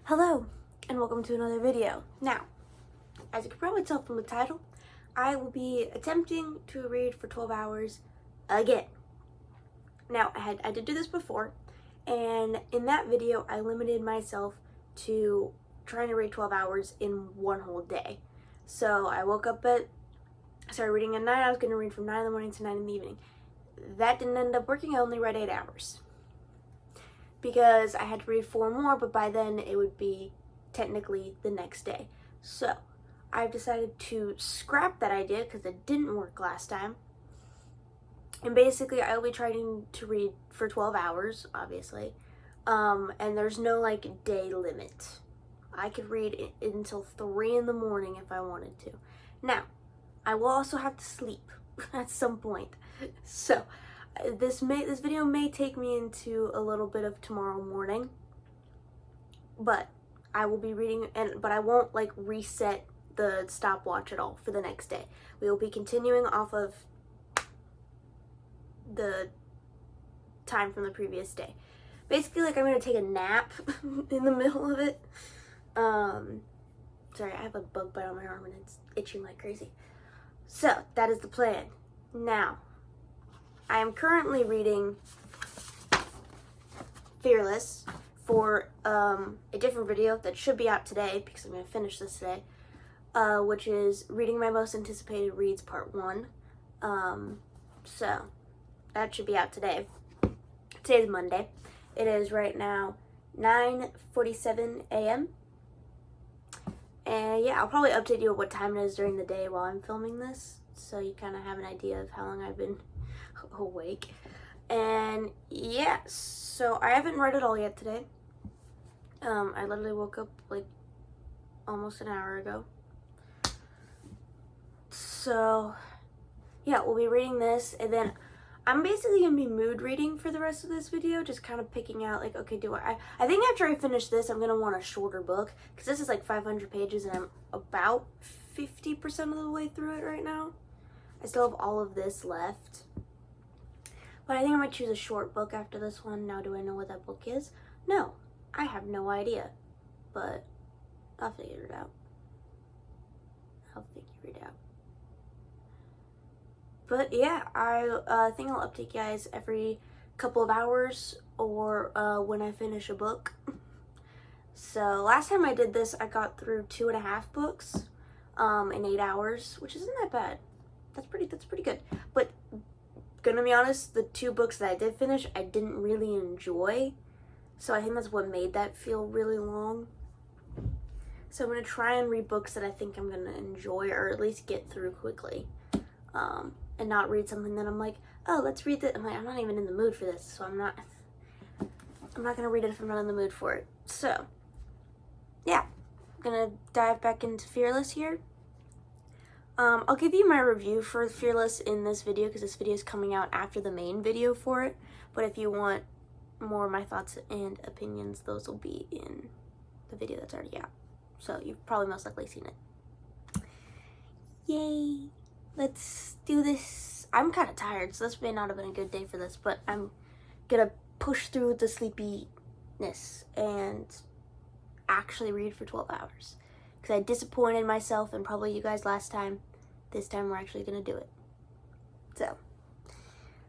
Hello, and welcome to another video. Now, as you can probably tell from the title, I will be attempting to read for 12 hours again. Now, I did do this before, and in that video, I limited myself to trying to read 12 hours in one whole day. So I started reading at 9. I was going to read from 9 in the morning to 9 in the evening. That didn't end up working. I only read 8 hours. Because I had to read 4 more, but by then it would be technically the next day. So I've decided to scrap that idea because it didn't work last time. And basically I will be trying to read for 12 hours, obviously. And there's no day limit. I could read until 3 in the morning if I wanted to. Now, I will also have to sleep at some point. So this video may take me into a little bit of tomorrow morning, but I will be reading, but I won't reset the stopwatch at all for the next day. We will be continuing off of the time from the previous day. Basically, I'm gonna take a nap in the middle of it. Sorry, I have a bug bite on my arm and it's itching like crazy. So that is the plan. Now, I am currently reading Fearless for a different video that should be out today because I'm going to finish this today, which is Reading My Most Anticipated Reads Part 1. So that should be out today. Today's Monday. It is right now 9:47 a.m. And yeah, I'll probably update you at what time it is during the day while I'm filming this, so you kind of have an idea of how long I've been awake. And yeah, so I haven't read it all yet today. I literally woke up almost an hour ago. So yeah, we'll be reading this, and then I'm basically gonna be mood reading for the rest of this video, just kind of picking out okay, I think after I finish this I'm gonna want a shorter book because this is 500 pages and I'm about 50% of the way through it right now. I still have all of this left. But I think I might choose a short book after this one. Now, do I know what that book is? No, I have no idea. But I'll figure it out. But yeah, I think I'll update you guys every couple of hours or when I finish a book. So last time I did this, I got through 2.5 books in 8 hours, which isn't that bad. That's pretty good. But gonna be honest, the 2 books that I did finish, I didn't really enjoy. So I think that's what made that feel really long. So I'm gonna try and read books that I think I'm gonna enjoy or at least get through quickly. And not read something that I'm oh, let's read that. I'm not even in the mood for this, so I'm not gonna read it if I'm not in the mood for it. So yeah, I'm gonna dive back into Fearless here. I'll give you my review for Fearless in this video because this video is coming out after the main video for it. But if you want more of my thoughts and opinions, those will be in the video that's already out. So you've probably most likely seen it. Yay! Let's do this. I'm kind of tired, so this may not have been a good day for this, but I'm gonna push through the sleepiness and actually read for 12 hours. Because I disappointed myself and probably you guys last time. This time we're actually gonna do it. So,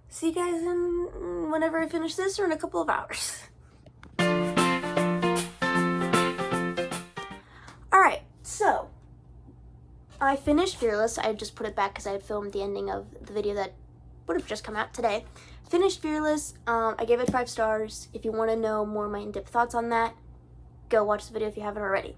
see you guys whenever I finish this or in a couple of hours. Alright, so I finished Fearless. I just put it back because I had filmed the ending of the video that would have just come out today. Finished Fearless. I gave it 5 stars. If you want to know more of my in-depth thoughts on that, go watch the video if you haven't already.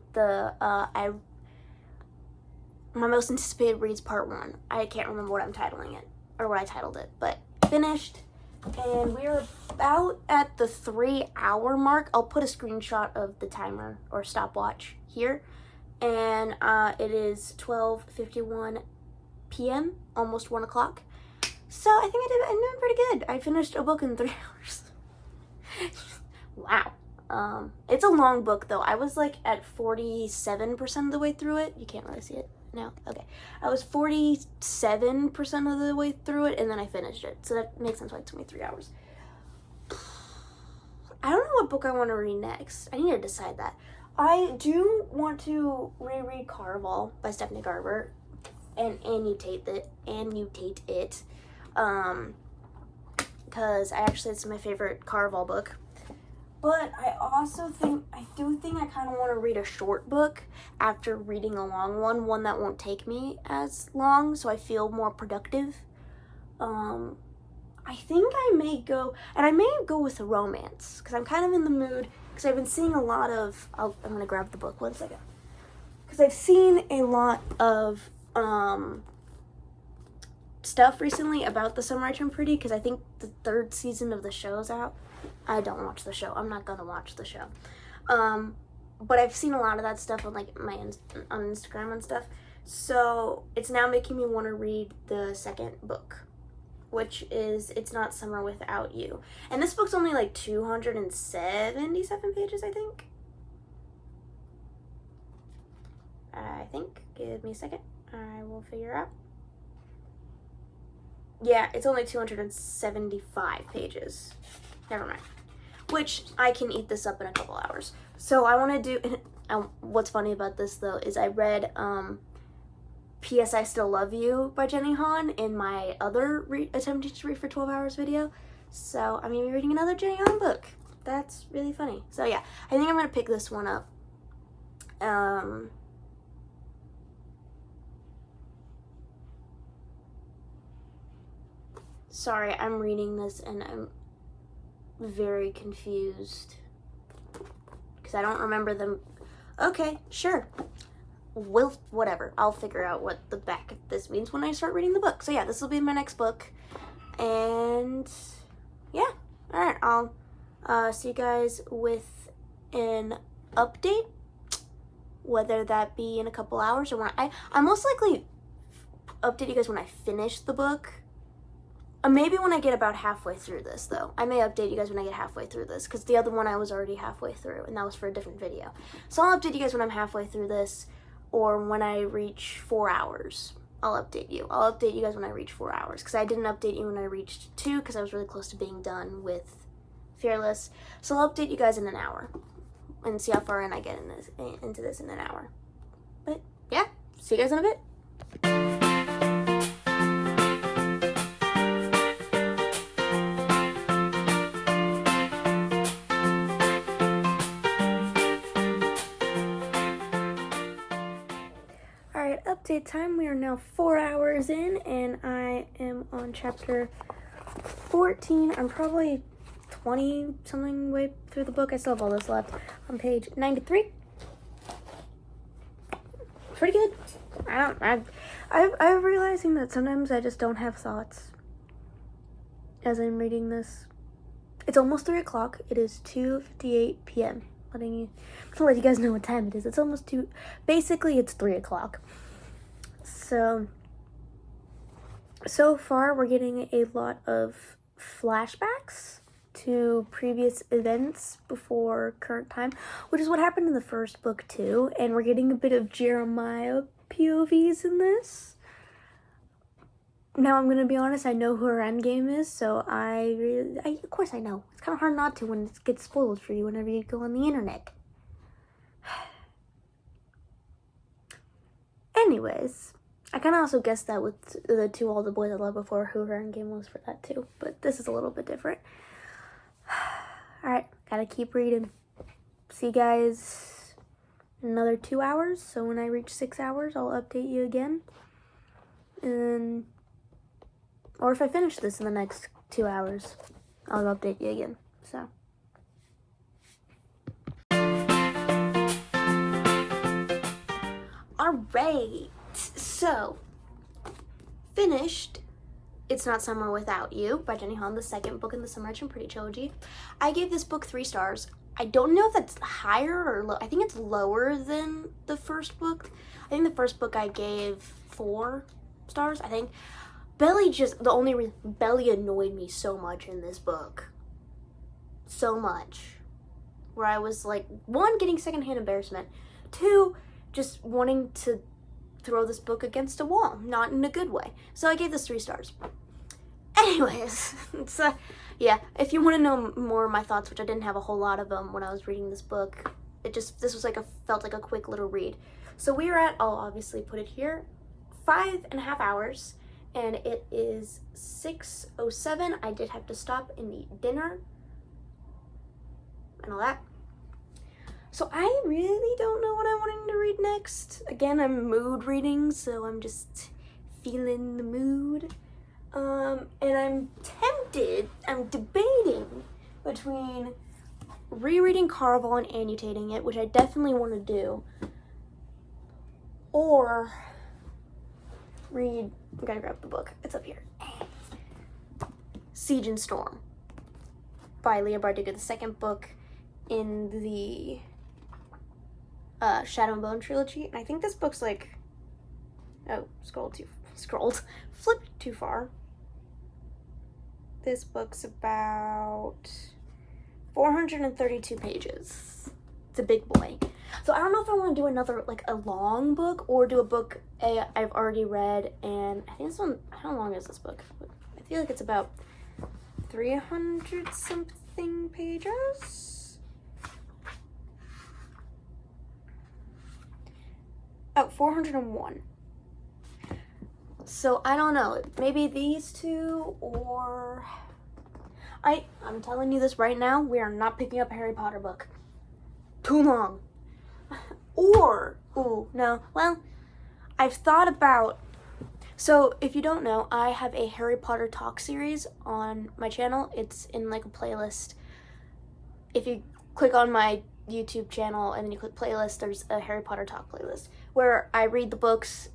My Most Anticipated Reads Part 1. I can't remember what I'm titling it, or what I titled it, but finished. And we're about at the 3-hour mark. I'll put a screenshot of the timer or stopwatch here. And it is 12:51 p.m., almost 1 o'clock. So I think I'm doing pretty good. I finished a book in 3 hours. Wow. It's a long book though. I was at 47% of the way through it. You can't really see it now. Okay. I was 47% of the way through it and then I finished it. So that makes sense why it took me 3 hours. I don't know what book I want to read next. I need to decide that. I do want to reread Caraval by Stephanie Garber and annotate it. Because it's my favorite Caraval book. But I do think I kind of want to read a short book after reading a long one that won't take me as long, so I feel more productive. I think I may go with a romance, because I'm kind of in the mood, because I've been seeing a lot of, I'm going to grab the book, 1 second. Because I've seen a lot of, stuff recently about the Summer I Turned Pretty, because I think the 3rd season of the show's out. I don't watch the show. I'm not gonna watch the show. But I've seen a lot of that stuff on like on Instagram and stuff. So it's now making me want to read the second book, which is It's Not Summer Without You. And this book's only like 277 pages, I think. Give me a second. I will figure out. Yeah, it's only 275 pages. Never mind. Which I can eat this up in a couple hours. So I want to do. What's funny about this though is I read P.S. I Still Love You by Jenny Han in my other attempting to read for 12 hours video. So I'm gonna be reading another Jenny Han book. That's really funny. So yeah, I think I'm gonna pick this one up. Sorry, I'm reading this and I'm very confused because I don't remember them. Okay, sure. Whatever. I'll figure out what the back of this means when I start reading the book. So yeah, this will be my next book. And yeah, all right. I'll see you guys with an update, whether that be in a couple hours or when I most likely update you guys when I finish the book. Maybe when I get about halfway through this, though. I may update you guys when I get halfway through this, because the other one I was already halfway through, and that was for a different video. So I'll update you guys when I'm halfway through this, or when I reach 4 hours. I'll update you. I'll update you guys when I reach 4 hours, because I didn't update you when I reached 2, because I was really close to being done with Fearless. So I'll update you guys in an hour, and see how far in I get into this in an hour. But yeah, see you guys in a bit. Update time. We are now 4 hours in, and I am on chapter 14. I'm probably 20 something way through the book. I still have all this left. On page 93. Pretty good. I'm realizing that sometimes I just don't have thoughts as I'm reading this. It's almost 3 o'clock. It is 2:58 p.m. To let you guys know what time it is. It's almost 2. Basically, it's 3 o'clock. So far we're getting a lot of flashbacks to previous events before current time, which is what happened in the first book too, and we're getting a bit of Jeremiah POVs in this. Now I'm gonna be honest, I know who her endgame is, so of course I know. It's kind of hard not to when it gets spoiled for you whenever you go on the internet. Anyways, I kind of also guessed that with the two All the Boys I Loved Before, who her endgame was for that too. But this is a little bit different. Alright, gotta keep reading. See you guys in another 2 hours. So when I reach 6 hours, I'll update you again. Or if I finish this in the next 2 hours, I'll update you again. So. Alright. So, finished It's Not Summer Without You by Jenny Han, the second book in the Summer I Turned Pretty trilogy. I gave this book 3 stars. I don't know if that's higher or low. I think it's lower than the first book. I think the first book I gave 4 stars, I think. Belly annoyed me so much in this book. So much. Where I was like, 1, getting secondhand embarrassment. 2, just wanting to throw this book against a wall, not in a good way. So I gave this 3 stars. Anyways, yeah, if you want to know more of my thoughts, which I didn't have a whole lot of them when I was reading this book, this was like felt like a quick little read. So we are at, I'll obviously put it here, 5.5 hours, and it is 6:07. I did have to stop and eat dinner and all that. So I really don't know what I'm wanting to read next. Again, I'm mood reading, so I'm just feeling the mood. And I'm debating between rereading Caraval and annotating it, which I definitely want to do, or read, I gotta grab the book, it's up here, Siege and Storm by Leigh Bardugo, the second book in the Shadow and Bone trilogy. And I think this book's like, oh, flipped too far. This book's about 432 pages. It's a big boy. So I don't know if I want to do another, like, a long book, or do a book I've already read. And I think this one, how long is this book? I feel like it's about 300 something pages. Oh, 401. So I don't know, maybe these two, or I'm telling you this right now, we are not picking up a Harry Potter book. Too long. Or, I've thought about, so if you don't know, I have a Harry Potter talk series on my channel. It's in like a playlist. If you click on my YouTube channel and then you click playlist, there's a Harry Potter talk playlist where I read the books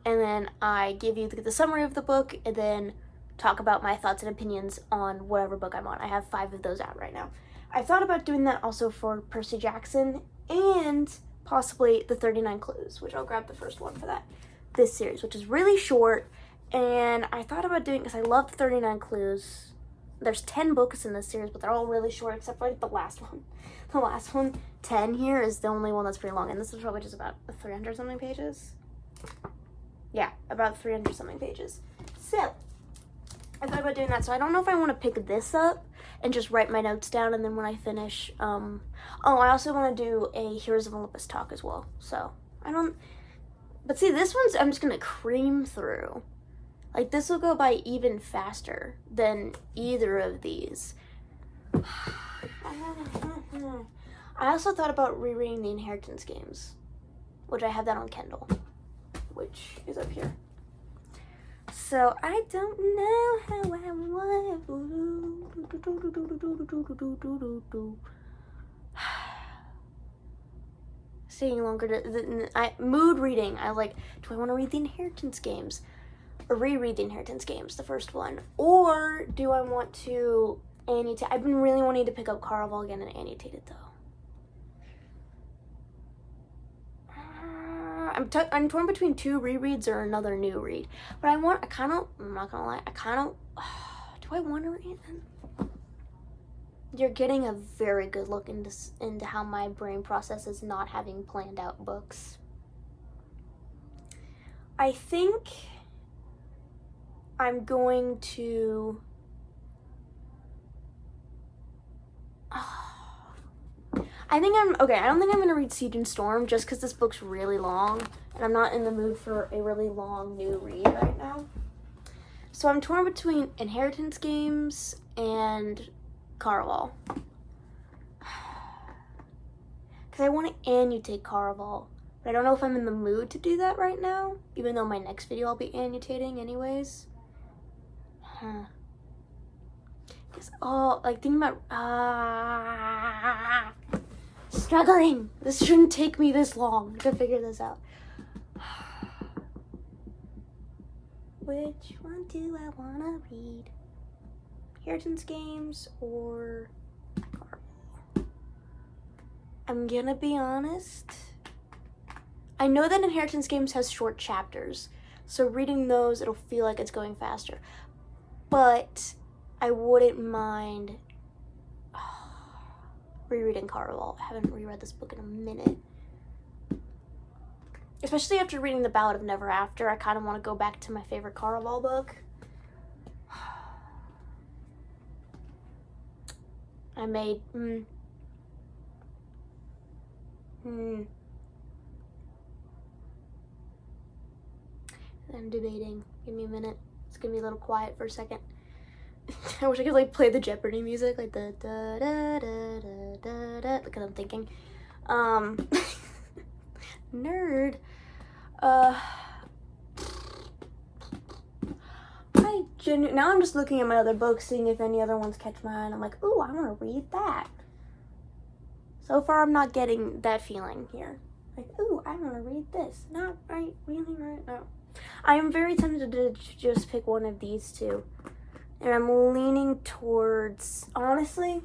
and then I give you the summary of the book and then talk about my thoughts and opinions on whatever book I'm on. I have 5 of those out right now. I thought about doing that also for Percy Jackson and possibly the 39 Clues, which I'll grab the first one for this series, which is really short. And I thought about doing, because I love the 39 Clues. There's 10 books in this series, but they're all really short except for like the last one. The last one, 10 here, is the only one that's pretty long. And this is probably just about 300 something pages. Yeah, about 300 something pages. So I thought about doing that. So I don't know if I want to pick this up and just write my notes down, and then when I finish, I also want to do a Heroes of Olympus talk as well. So but see, this one's, I'm just going to cream through. Like, this will go by even faster than either of these. I also thought about rereading the Inheritance games, which I have that on Kindle, which is up here. So I don't know how I want staying longer. Mood reading. I like, do I want to read the Inheritance games? Or reread the Inheritance games, the first one? Or do I want to annotate? I've been really wanting to pick up Caraval again and annotate it, though. I'm torn between 2 rereads or another new read. But I'm not gonna lie, do I want to read them? You're getting a very good look into how my brain processes not having planned out books. I think I'm going to... I don't think I'm going to read Siege and Storm just because this book's really long and I'm not in the mood for a really long new read right now. So I'm torn between Inheritance games and Caraval. Because I want to annotate Caraval, but I don't know if I'm in the mood to do that right now, even though my next video I'll be annotating anyways. Thinking about, struggling. This shouldn't take me this long to figure this out. Which one do I want to read? Inheritance games or Caraval? I'm gonna be honest. I know that Inheritance games has short chapters, so reading those, it'll feel like it's going faster. But I wouldn't mind rereading Caraval. I haven't reread this book in a minute. Especially after reading The Ballad of Never After, I kind of want to go back to my favorite Caraval book. I'm debating. Give me a minute. It's gonna be a little quiet for a second. I wish I could like play the Jeopardy music, like the da da da da da da, because I'm thinking. Nerd. Now I'm just looking at my other books, seeing if any other ones catch my eye, and I'm like, ooh, I want to read that. So far, I'm not getting that feeling here. Like, ooh, I want to read this. Not right, really, right now. I am very tempted to just pick one of these two. And I'm leaning towards, honestly,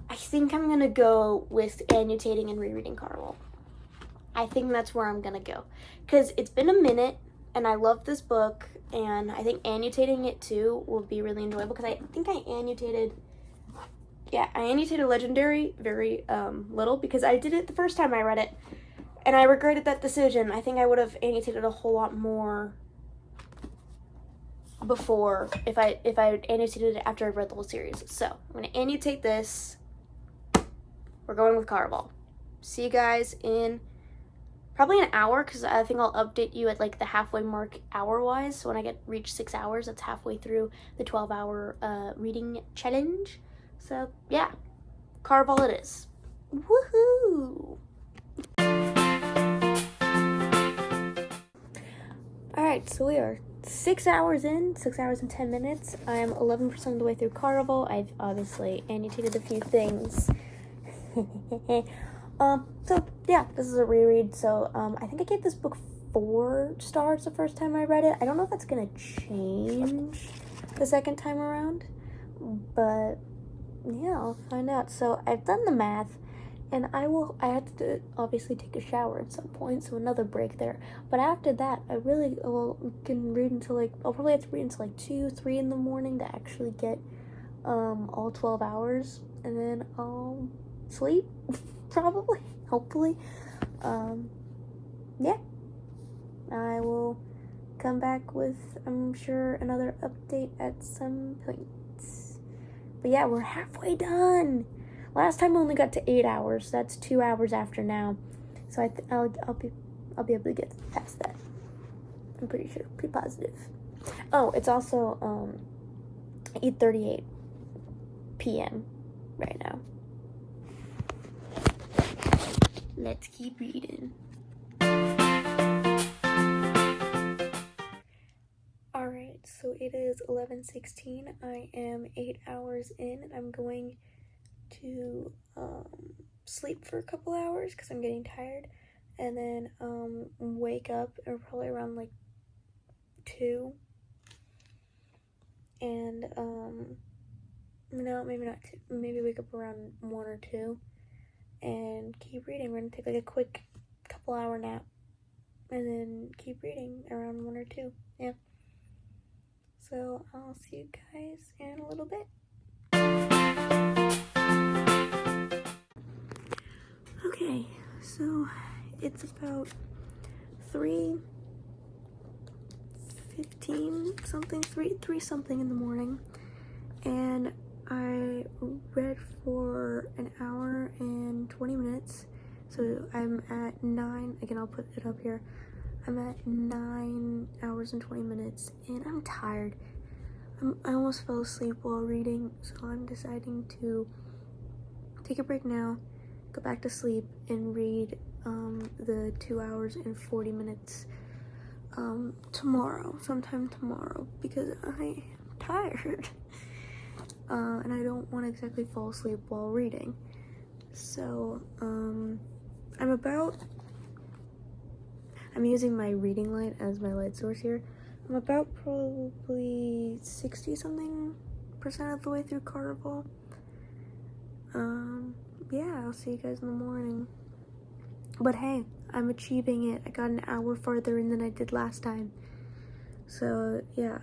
I think I'm going to go with annotating and rereading Caraval. I think that's where I'm going to go. Because it's been a minute, and I love this book, and I think annotating it too will be really enjoyable, because I think I annotated Legendary very little, because I did it the first time I read it, and I regretted that decision. I think I would have annotated a whole lot more before if I annotated it after I read the whole series. So I'm gonna annotate this. We're going with Caraval. See you guys in probably an hour, because I think I'll update you at like the halfway mark hour-wise. So when I reach 6 hours, that's halfway through the 12-hour reading challenge. So yeah, Caraval it is. Woohoo! Alright, so we are 6 hours in, 6 hours and 10 minutes. I am 11% of the way through Caraval. I've obviously annotated a few things. So yeah, this is a reread. So I think I gave this book 4 stars the first time I read it. I don't know if that's gonna change the second time around, but yeah, I'll find out. So I've done the math, and I had to obviously take a shower at some point, so another break there. But after that, I really can read until I'll probably have to read until 2, 3 in the morning to actually get all 12 hours, and then I'll sleep, probably, hopefully. Yeah, I will come back with, I'm sure, another update at some point. But yeah, we're halfway done. Last time I only got to 8 hours. That's 2 hours after now, so I'll be able to get past that. I'm pretty sure, pretty positive. Oh, it's also 8:38 p.m. right now. Let's keep reading. Alright, so it is 11:16. I am 8 hours in, and I'm going to sleep for a couple hours because I'm getting tired, and then wake up probably around 2, and no, maybe not 2, maybe wake up around 1 or 2 and keep reading. We're gonna take a quick couple hour nap and then keep reading around 1 or 2. Yeah, so I'll see you guys in a little bit. Okay, so it's about 3:15 something, 3 something in the morning, and I read for an hour and 20 minutes. So I'm at 9, again I'll put it up here, I'm at 9 hours and 20 minutes, and I'm tired. I almost fell asleep while reading, so I'm deciding to take a break now, go back to sleep, and read the 2 hours and 40 minutes sometime tomorrow, because I am tired. And I don't want to exactly fall asleep while reading. So I'm using my reading light as my light source here. I'm about probably 60-something% of the way through Caraval. Yeah, I'll see you guys in the morning. But hey, I'm achieving it. I got an hour farther in than I did last time. So yeah,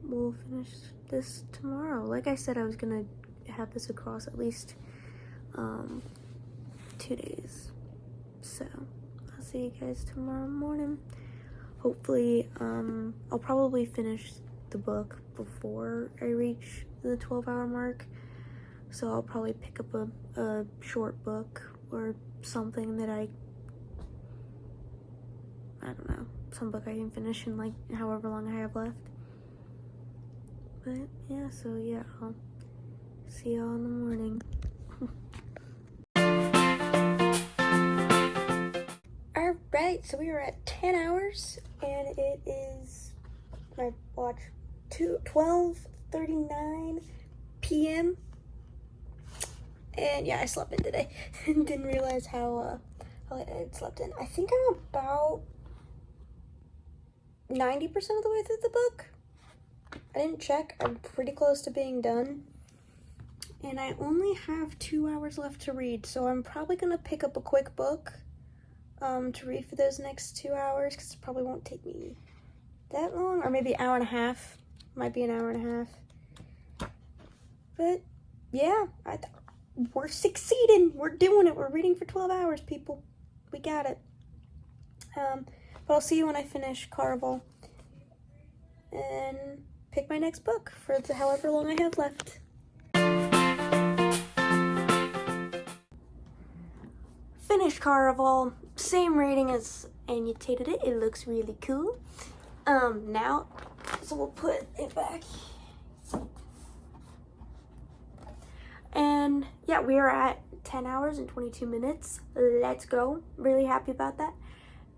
we'll finish this tomorrow. Like I said, I was gonna have this across at least 2 days. So I'll see you guys tomorrow morning. Hopefully, I'll probably finish the book before I reach the 12-hour mark. So I'll probably pick up a short book or something that I don't know, some book I can finish in like however long I have left. But yeah, so yeah, I'll see y'all in the morning. Alright, so we are at 10 hours, and it is, my watch, 12:39 p.m. And yeah, I slept in today. Didn't realize how late I had slept in. I think I'm about 90% of the way through the book. I didn't check. I'm pretty close to being done. And I only have 2 hours left to read, so I'm probably going to pick up a quick book to read for those next 2 hours, because it probably won't take me that long, or maybe an hour and a half. Might be an hour and a half. But yeah, we're succeeding. We're doing it. We're reading for 12 hours, people. We got it. But I'll see you when I finish Caraval and pick my next book for however long I have left. Finished Caraval. Same rating as annotated it. It looks really cool. Now, so we'll put it back. And yeah, we are at 10 hours and 22 minutes. Let's go. Really happy about that.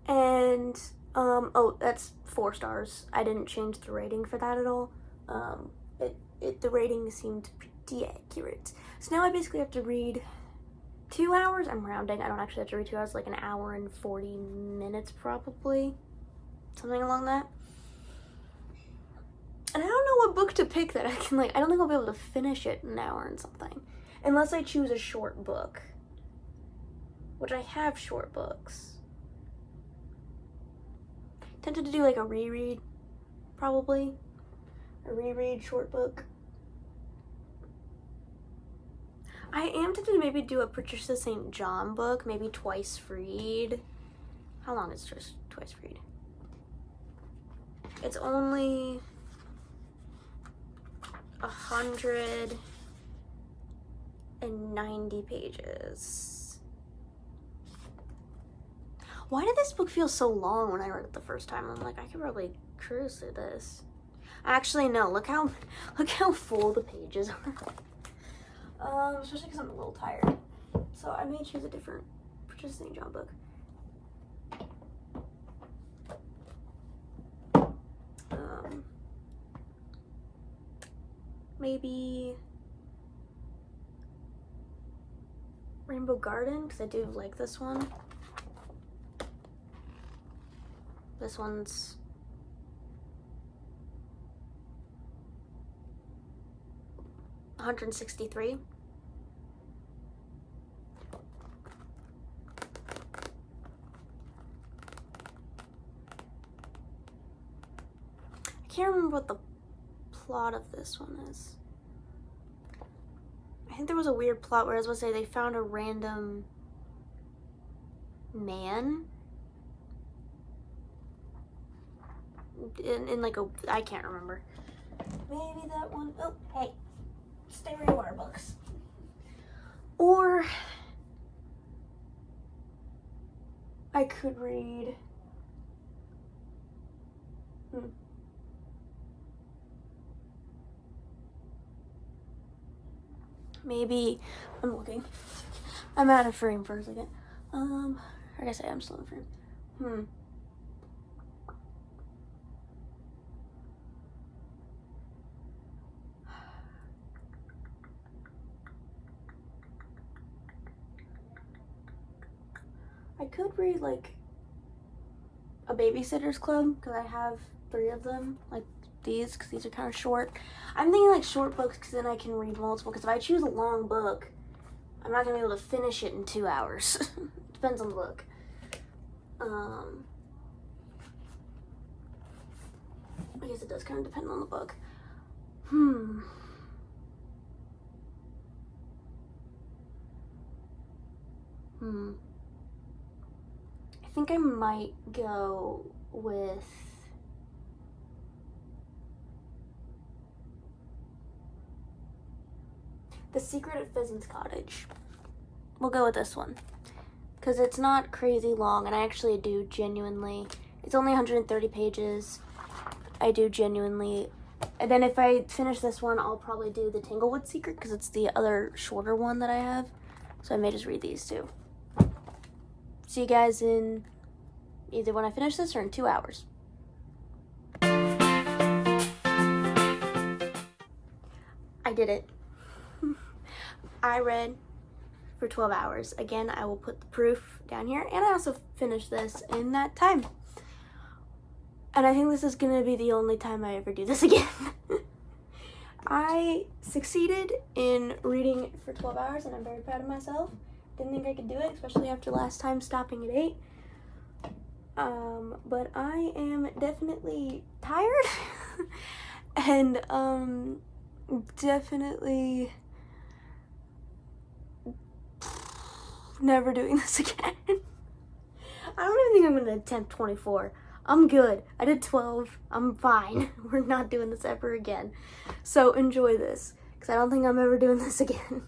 And, oh, that's 4 stars. I didn't change the rating for that at all. The rating seemed pretty accurate. So now I basically have to read 2 hours. I'm rounding. I don't actually have to read 2 hours, like an hour and 40 minutes probably. Something along that. And I don't know what book to pick that I can, like, I don't think I'll be able to finish it in an hour and something. Unless I choose a short book. Which I have short books. Tempted to do like a reread, probably. A reread short book. I am tempted to maybe do a Patricia St. John book, maybe Twice Freed. How long is just Twice Freed? It's only 190 pages. Why did this book feel so long when I read it the first time? I'm like, I could probably cruise through this. Actually, no. Look how full the pages are. Especially because I'm a little tired. So I may choose a different Patricia St. John book. Maybe Rainbow Garden, because I do like this one. This one's $163. I can't remember what the plot of this one is. I think there was a weird plot where I was going to say they found a random man in like a, I can't remember. Maybe that one. Oh, hey, stay where you are, books. Or I could read maybe, I'm looking. I'm out of frame for a second. I guess I am still in frame. I could read like a Babysitter's Club, because I have 3 of them, like these, because these are kind of short. I'm thinking like short books, because then I can read multiple, because if I choose a long book, I'm not going to be able to finish it in 2 hours. Depends on the book. I guess it does kind of depend on the book. I think I might go with The Secret at Pheasant's Cottage. We'll go with this one. because it's not crazy long, and I actually do genuinely, it's only 130 pages. I do genuinely, and then if I finish this one, I'll probably do the Tanglewood Secret, because it's the other shorter one that I have. So I may just read these two. See you guys in either when I finish this or in 2 hours. I did it. I read for 12 hours. Again, I will put the proof down here, and I also finished this in that time. And I think this is gonna be the only time I ever do this again. I succeeded in reading for 12 hours, and I'm very proud of myself. Didn't think I could do it, especially after last time stopping at 8. But I am definitely tired and definitely never doing this again. I don't even think I'm gonna attempt 24. I'm good. I did 12. I'm fine. We're not doing this ever again. So enjoy this, because I don't think I'm ever doing this again.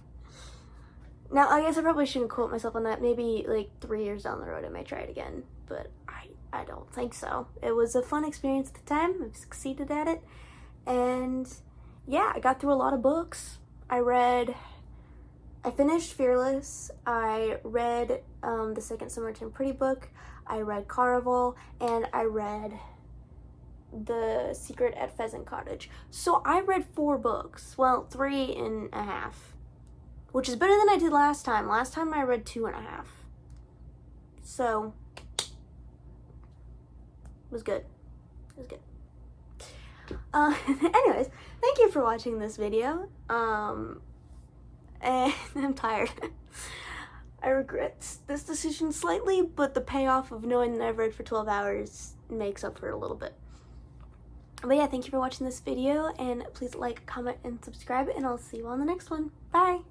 Now, I guess I probably shouldn't quote myself on that. Maybe like 3 years down the road I may try it again, but I don't think so. It was a fun experience at the time. I've succeeded at it. And yeah, I got through a lot of books. I finished Fearless. I read the second Somerton Pretty book. I read Caraval, and I read The Secret at Pheasant Cottage. So I read 4 books. Well, 3.5. Which is better than I did last time. Last time I read 2.5. So, it was good. It was good. Anyways, thank you for watching this video. And I'm tired. I regret this decision slightly, but the payoff of knowing that I've read for 12 hours makes up for it a little bit. But yeah, thank you for watching this video, and please like, comment, and subscribe, and I'll see you on the next one. Bye!